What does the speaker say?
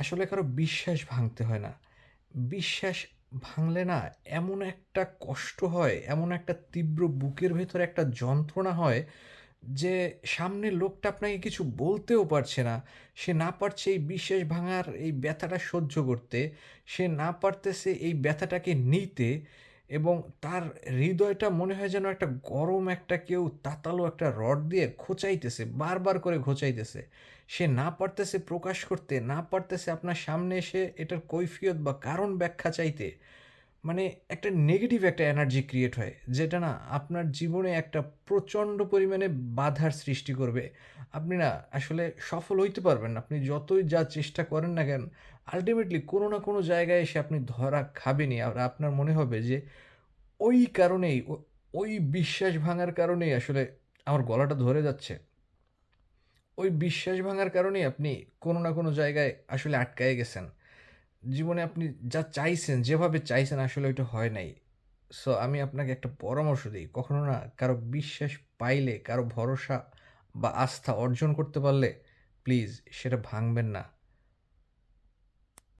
আসলে কারো বিশ্বাস ভাঙতে হয় না। বিশ্বাস ভাঙলে না এমন একটা কষ্ট হয়, এমন একটা তীব্র বুকের ভেতরে একটা যন্ত্রণা হয় যে সামনের লোকটা আপনাকে কিছু বলতেও পারছে না। সে না পারছে এই বিশ্বাস ভাঙার এই ব্যথাটা সহ্য করতে। সে না পারতেছে এই ব্যথাটাকে নিতে এবং তার হৃদয়টা মনে হয় যেন একটা গরম একটা কেউ তাতালো একটা রড দিয়ে খোঁচাইতেছে, বারবার করে খোঁচাইতেছে। সে না পারতেছে প্রকাশ করতে, না পারতেছে আপনার সামনে এসে এটার কৈফিয়ত বা কারণ ব্যাখ্যা চাইতে। মানে একটা নেগেটিভ একটা এনার্জি ক্রিয়েট হয় যেটা না আপনার জীবনে একটা প্রচণ্ড পরিমাণে বাধার সৃষ্টি করবে। আপনি না আসলে সফল হইতে পারবেন না। আপনি যতই যা চেষ্টা করেন না কেন, আল্টিমেটলি কোনো না কোনো জায়গায় এসে আপনি ধরা খাবেনই। আর আপনার মনে হবে যে ওই কারণেই ওই বিশ্বাস ভাঙার কারণেই আসলে আমার গলাটা ধরে যাচ্ছে। ওই বিশ্বাস ভাঙার কারণেই আপনি কোনো না কোনো জায়গায় আসলে আটকায়ে গেছেন। জীবনে আপনি যা চাইছেন, যেভাবে চাইছেন আসলে ওইটা হয় নাই। সো আমি আপনাকে একটা পরামর্শ দেই। কখনো না কারো বিশ্বাস পাইলে, কারো ভরসা বা আস্থা অর্জন করতে পারলে প্লিজ সেটা ভাঙবেন না।